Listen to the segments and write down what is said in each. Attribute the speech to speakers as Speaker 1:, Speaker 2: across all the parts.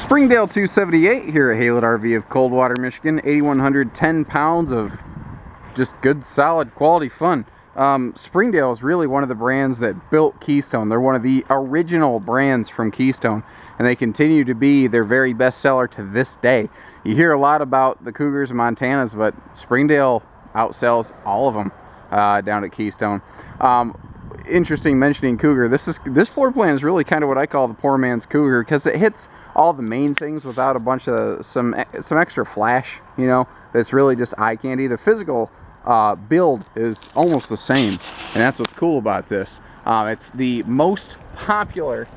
Speaker 1: Springdale 278 here at Haylett RV of Coldwater, Michigan. 8,110 pounds of just good, solid, quality fun. Springdale is really one of the brands that built Keystone. They're one of the original brands from Keystone, and they continue to be their very best seller to this day. You hear a lot about the Cougars and Montanas, but Springdale outsells all of them down at Keystone. Interesting mentioning Cougar. This floor plan is really kind of what I call the poor man's Cougar, because it hits all the main things without a bunch of some extra flash, you know, that's really just eye candy. The physical build is almost the same, and that's what's cool about this. It's the most popular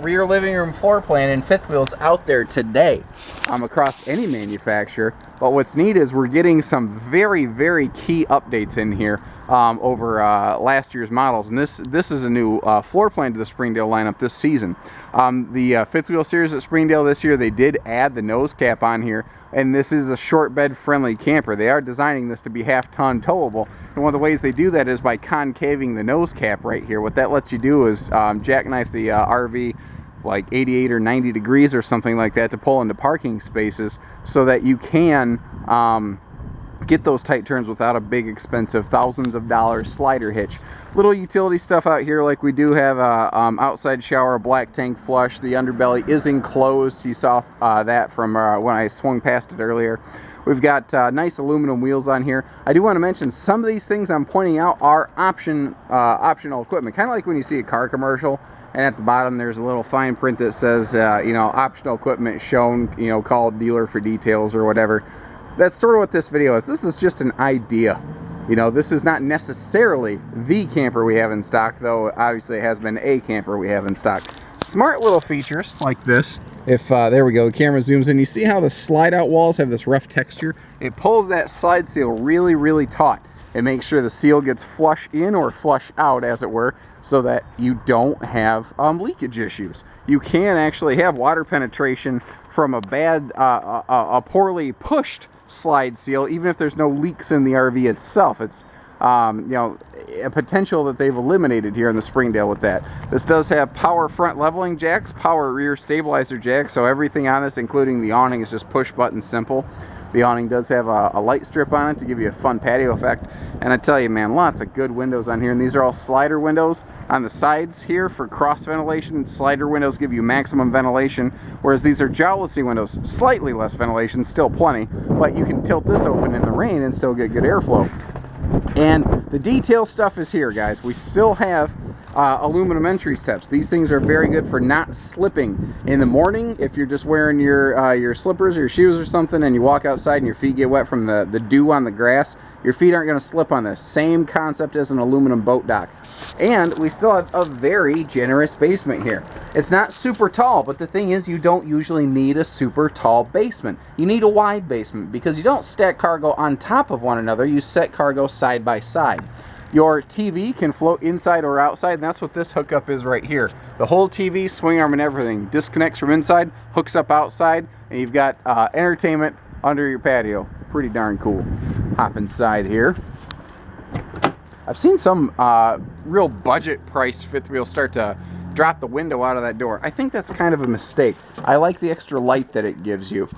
Speaker 1: rear living room floor plan in fifth wheels out there today, across any manufacturer. But what's neat is we're getting some very, very key updates in here over last year's models, and this is a new floor plan to the Springdale lineup this season. The fifth wheel series at Springdale this year, they did add the nose cap on here, and this is a short bed friendly camper. They are designing this to be half-ton towable, and one of the ways they do that is by concaving the nose cap right here. What that lets you do is jackknife the RV like 88 or 90 degrees or something like that to pull into parking spaces, so that you can get those tight turns without a big, expensive, thousands of dollars slider hitch. Little utility stuff out here, like we do have a outside shower, a black tank flush. The underbelly is enclosed. You saw that from when I swung past it earlier. We've got nice aluminum wheels on here. I do want to mention some of these things I'm pointing out are optional equipment, kind of like when you see a car commercial, and at the bottom there's a little fine print that says, you know, optional equipment shown, you know, call dealer for details or whatever. That's sort of what this video is. This is just an idea. You know, this is not necessarily the camper we have in stock, though obviously it has been a camper we have in stock. Smart little features like this. If there we go, the camera zooms in, you see how the slide out walls have this rough texture? It pulls that slide seal really, really taut. It makes sure the seal gets flush in or flush out, as it were, so that you don't have leakage issues. You can actually have water penetration from a bad, a poorly pushed slide seal, even if there's no leaks in the RV itself. It's you know, a potential that they've eliminated here in the Springdale with that. This does have power front leveling jacks, power rear stabilizer jacks, so everything on this, including the awning, is just push button simple. The awning does have a light strip on it to give you a fun patio effect. And I tell you, man, lots of good windows on here, and these are all slider windows on the sides here for cross ventilation. Slider windows give you maximum ventilation, whereas these are jowlery windows, slightly less ventilation, still plenty, but you can tilt this open in the rain and still get good airflow. And the detail stuff is here, guys. We still have aluminum entry steps. These things are very good for not slipping in the morning. If you're just wearing your slippers or your shoes or something, and you walk outside and your feet get wet from the dew on the grass, your feet aren't going to slip on this. Same concept as an aluminum boat dock. And we still have a very generous basement here. It's not super tall, but the thing is, you don't usually need a super tall basement. You need a wide basement because you don't stack cargo on top of one another. You set cargo side by side. Your TV can float inside or outside, and that's what this hookup is right here. The whole TV, swing arm and everything, disconnects from inside, hooks up outside, and you've got entertainment under your patio. Pretty darn cool. Hop inside here. I've seen some real budget-priced fifth wheels start to drop the window out of that door. I think that's kind of a mistake. I like the extra light that it gives you.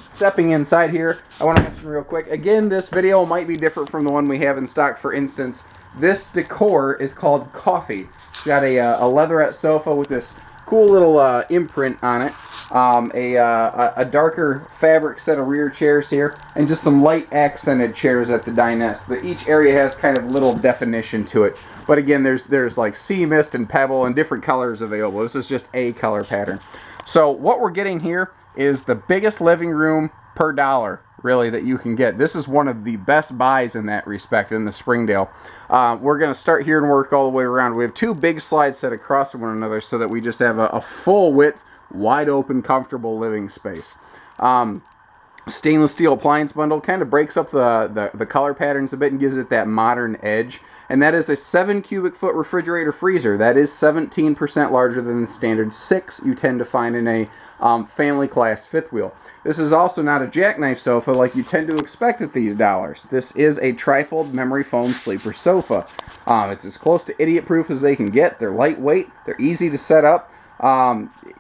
Speaker 1: Stepping inside here, I want to mention real quick, again, this video might be different from the one we have in stock. For instance, this decor is called Coffee. It's got a leatherette sofa with this cool little imprint on it. A darker fabric set of rear chairs here, and just some light accented chairs at the dinette. Each area has kind of little definition to it. But again, there's like sea mist and pebble and different colors available. This is just a color pattern. So what we're getting here is the biggest living room per dollar, really, that you can get. This is one of the best buys in that respect in the Springdale. We're going to start here and work all the way around. We have two big slides set across from one another so that we just have a full width, wide open, comfortable living space. Stainless steel appliance bundle kind of breaks up the color patterns a bit and gives it that modern edge. And that is a 7 cubic foot refrigerator freezer. That is 17% larger than the standard 6 you tend to find in a family class fifth wheel. This is also not a jackknife sofa like you tend to expect at these dollars. This is a trifold memory foam sleeper sofa. It's as close to idiot proof as they can get. They're lightweight, they're easy to set up.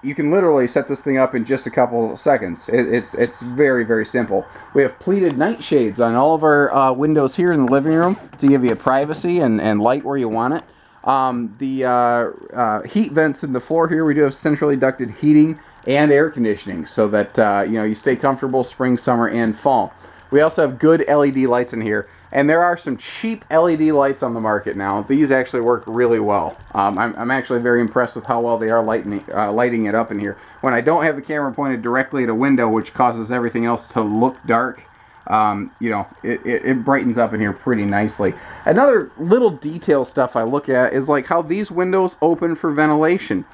Speaker 1: you can literally set this thing up in just a couple seconds. It's very, very simple. We have pleated nightshades on all of our windows here in the living room to give you privacy and light where you want it. The heat vents in the floor here, we do have centrally ducted heating and air conditioning so that you stay comfortable spring, summer, and fall. We also have good LED lights in here, and there are some cheap LED lights on the market now. These actually work really well. I'm actually very impressed with how well they are lighting it up in here. When I don't have the camera pointed directly at a window, which causes everything else to look dark, it brightens up in here pretty nicely. Another little detail stuff I look at is like how these windows open for ventilation.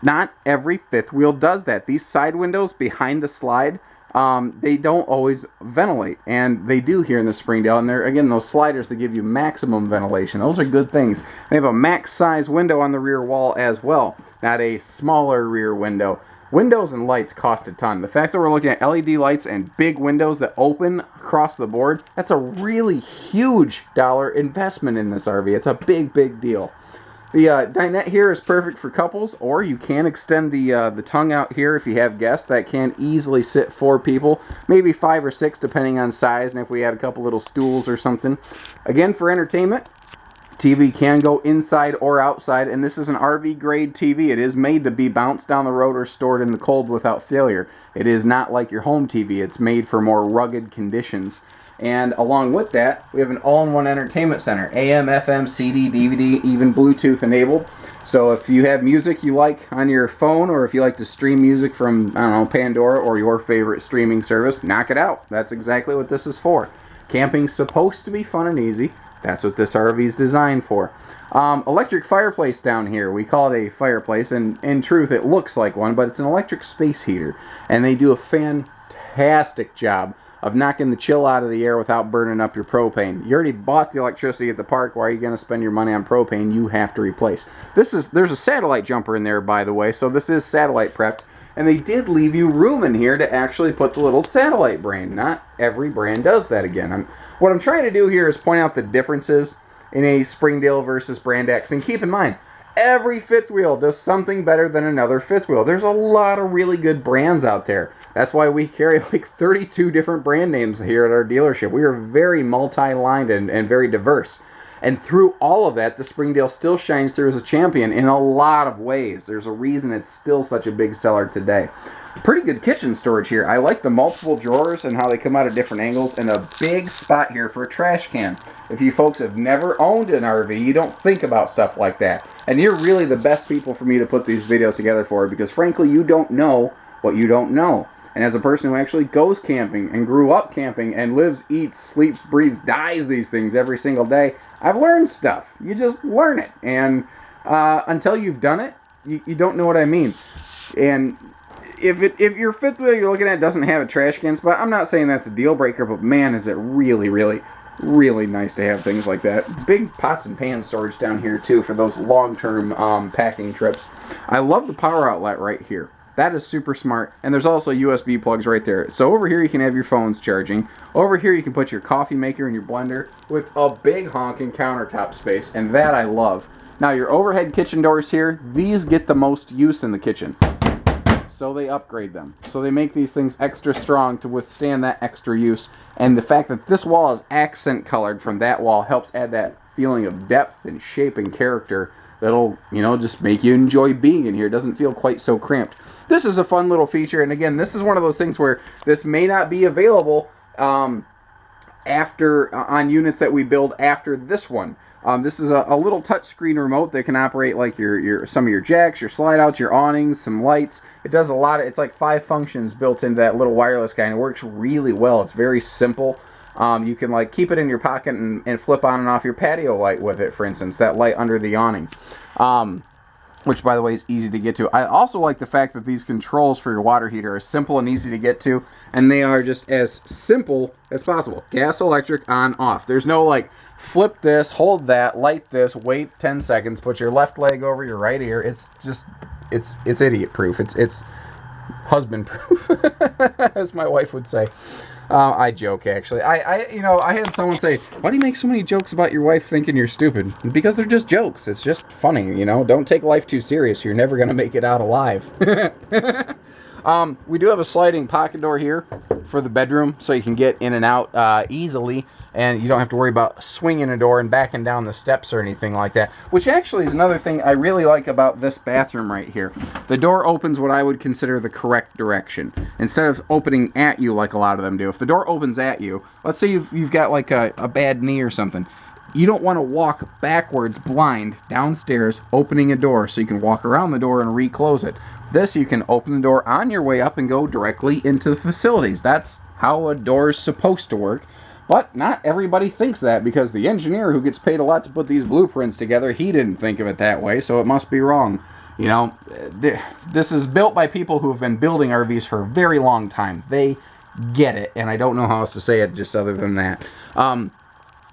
Speaker 1: Not every fifth wheel does that. These side windows behind the slide, they don't always ventilate, and they do here in the Springdale. And they're, again, those sliders that give you maximum ventilation. Those are good things. They have a max size window on the rear wall as well, not a smaller rear window. Windows and lights cost a ton. The fact that we're looking at LED lights and big windows that open across the board, that's a really huge dollar investment in this RV. It's a big, big deal. The dinette here is perfect for couples, or you can extend the tongue out here if you have guests. That can easily sit 4 people, maybe 5 or 6 depending on size, and if we had a couple little stools or something. Again, for entertainment, TV can go inside or outside, and this is an RV grade TV. It is made to be bounced down the road or stored in the cold without failure. It is not like your home TV. It's made for more rugged conditions. And along with that, we have an all-in-one entertainment center. AM, FM, CD, DVD, even Bluetooth enabled. So if you have music you like on your phone, or if you like to stream music from, I don't know, Pandora or your favorite streaming service, knock it out. That's exactly what this is for. Camping's supposed to be fun and easy. That's what this RV is designed for. Electric fireplace down here. We call it a fireplace, and in truth it looks like one, but it's an electric space heater. And they do a fantastic job of knocking the chill out of the air without burning up your propane. You already bought the electricity at the park. Why are you going to spend your money on propane you have to replace? There's a satellite jumper in there, by the way, so this is satellite prepped. And they did leave you room in here to actually put the little satellite brand. Not every brand does that again. What I'm trying to do here is point out the differences in a Springdale versus Brand X. And keep in mind, every fifth wheel does something better than another fifth wheel. There's a lot of really good brands out there. That's why we carry like 32 different brand names here at our dealership. We are very multi-lined and very diverse. And through all of that, the Springdale still shines through as a champion in a lot of ways. There's a reason it's still such a big seller today. Pretty good kitchen storage here. I like the multiple drawers and how they come out at different angles, and a big spot here for a trash can. If you folks have never owned an RV, you don't think about stuff like that. And you're really the best people for me to put these videos together for, because frankly, you don't know what you don't know. And as a person who actually goes camping and grew up camping and lives, eats, sleeps, breathes, dies these things every single day, I've learned stuff. You just learn it. And until you've done it, you don't know what I mean. And if your fifth wheel you're looking at doesn't have a trash can spot, I'm not saying that's a deal breaker, but man, is it really, really, really nice to have things like that. Big pots and pan storage down here too for those long-term packing trips. I love the power outlet right here. That is super smart. And there's also USB plugs right there. So over here you can have your phones charging. Over here you can put your coffee maker and your blender with a big honking countertop space. And that I love. Now your overhead kitchen doors here, these get the most use in the kitchen. So they upgrade them. So they make these things extra strong to withstand that extra use. And the fact that this wall is accent colored from that wall helps add that feeling of depth and shape and character that'll, just make you enjoy being in here. It doesn't feel quite so cramped. This is a fun little feature, and again, this is one of those things where this may not be available after on units that we build after this one. This is a little touchscreen remote that can operate like some of your jacks, your slide outs, your awnings, some lights. It does a lot of, it's like 5 functions built into that little wireless guy, and it works really well. It's very simple. You can like keep it in your pocket and flip on and off your patio light with it, for instance, that light under the awning. Which, by the way, is easy to get to. I also like the fact that these controls for your water heater are simple and easy to get to, and they are just as simple as possible. Gas, electric, on, off. There's no like, flip this, hold that, light this, wait 10 seconds, put your left leg over your right ear. It's just, it's idiot proof. It's husband proof, as my wife would say. I joke, actually. I had someone say, why do you make so many jokes about your wife thinking you're stupid? Because they're just jokes. It's just funny, Don't take life too serious. You're never going to make it out alive. We do have a sliding pocket door here for the bedroom, so you can get in and out easily, and you don't have to worry about swinging a door and backing down the steps or anything like that, which actually is another thing I really like about this bathroom right here. The door opens what I would consider the correct direction, instead of opening at you like a lot of them do. If the door opens at you, let's say you've got like a bad knee or something, you don't want to walk backwards blind downstairs opening a door so you can walk around the door and reclose it. This, you can open the door on your way up and go directly into the facilities. That's how a door is supposed to work. But not everybody thinks that, because the engineer who gets paid a lot to put these blueprints together, he didn't think of it that way, so it must be wrong. This is built by people who have been building RVs for a very long time. They get it, and I don't know how else to say it just other than that.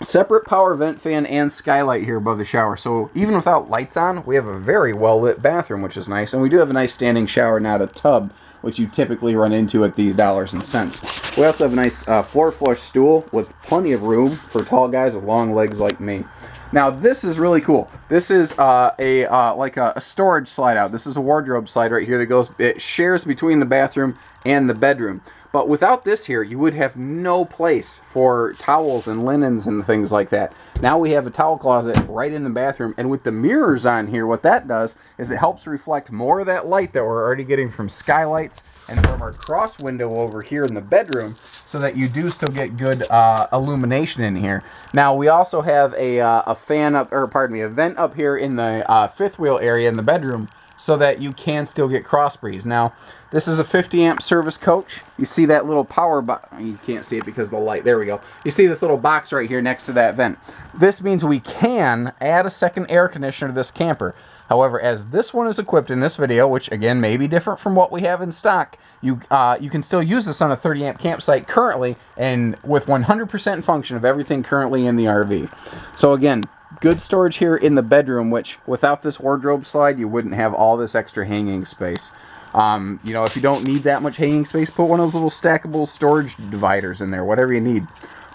Speaker 1: Separate power vent fan and skylight here above the shower. So even without lights on, we have a very well lit bathroom, which is nice. And we do have a nice standing shower, not a tub, which you typically run into at these dollars and cents. We also have a nice floor flush stool with plenty of room for tall guys with long legs like me. Now this is really cool. This is like a storage slide out. This is a wardrobe slide right here it shares between the bathroom and the bedroom. But without this here, you would have no place for towels and linens and things like that. Now we have a towel closet right in the bathroom, and with the mirrors on here, what that does is it helps reflect more of that light that we're already getting from skylights and from our cross window over here in the bedroom, so that you do still get good illumination in here. Now we also have a vent up here in the fifth wheel area in the bedroom, so that you can still get cross breeze. Now, this is a 50 amp service coach. You see that little power box. You can't see it because of the light. There we go. You see this little box right here next to that vent. This means we can add a second air conditioner to this camper. However, as this one is equipped in this video, which again may be different from what we have in stock, you can still use this on a 30 amp campsite currently, and with 100% function of everything currently in the RV. So again, good storage here in the bedroom, which without this wardrobe slide, you wouldn't have all this extra hanging space. If you don't need that much hanging space, put one of those little stackable storage dividers in there, whatever you need.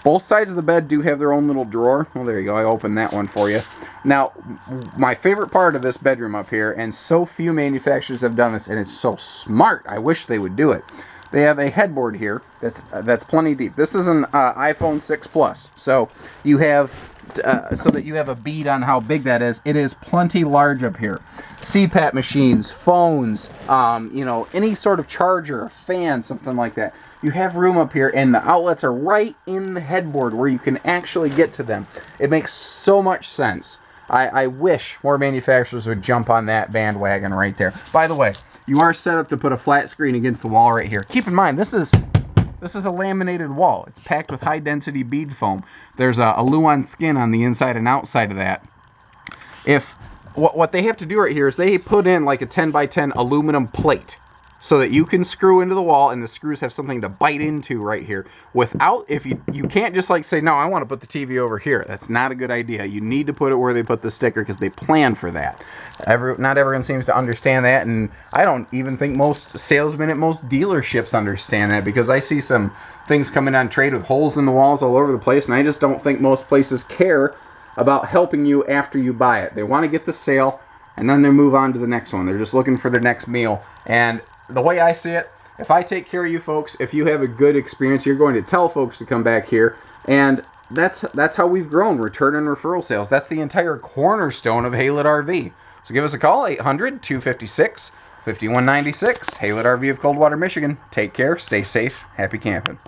Speaker 1: Both sides of the bed do have their own little drawer. Well, there you go. I opened that one for you. Now, my favorite part of this bedroom up here, and so few manufacturers have done this, and it's so smart. I wish they would do it. They have a headboard here that's plenty deep. This is an iPhone 6 Plus, so you have so that you have a bead on how big that is. It is plenty large up here. CPAP machines, phones, any sort of charger, fan, something like that. You have room up here, and the outlets are right in the headboard where you can actually get to them. It makes so much sense. I wish more manufacturers would jump on that bandwagon right there. By the way, you are set up to put a flat screen against the wall right here. Keep in mind, this is a laminated wall. It's packed with high-density bead foam. There's a Luan skin on the inside and outside of that. What they have to do right here is they put in like a 10 by 10 aluminum plate so that you can screw into the wall, and the screws have something to bite into right here. If you can't just like say, no, I want to put the TV over here. That's not a good idea. You need to put it where they put the sticker, because they plan for that. Not everyone seems to understand that, and I don't even think most salesmen at most dealerships understand that, because I see some things coming on trade with holes in the walls all over the place, and I just don't think most places care about helping you after you buy it. They want to get the sale, and then they move on to the next one. They're just looking for their next meal. And the way I see it, if I take care of you folks, if you have a good experience, you're going to tell folks to come back here, and that's how we've grown, return and referral sales. That's the entire cornerstone of Haylett RV. So give us a call, 800-256-5196. Haylett RV of Coldwater, Michigan. Take care, stay safe, happy camping.